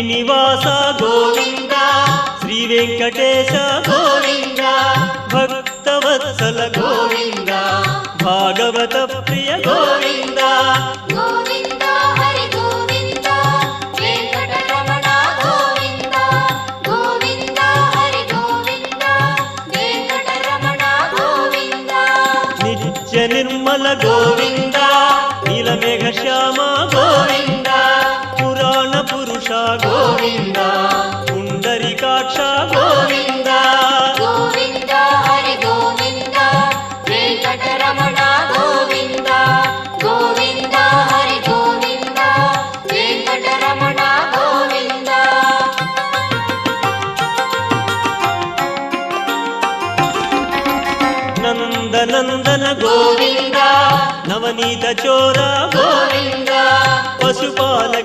శ్రీనివాస గోవింద శ్రీ వెంకటేశ గోవింద భక్తవత్సల గోవింద భాగవత ప్రియ గోవింద గోవింద హరి గోవింద వెంకటరమణ గోవింద గోవింద హరి గోవింద వెంకటరమణ గోవింద నిత్య నిర్మల గోవింద నీలమేఘ శ్యామ గోవింద పురాణ పురుష గోవింద పుండరీకాక్ష గోవింద గోవింద హరి గోవింద వెంకటరమణ గోవింద గోవింద హరి గోవింద వెంకటరమణ గోవింద నందనందన గోవింద నవనీత చోర గోవింద పశుపాలక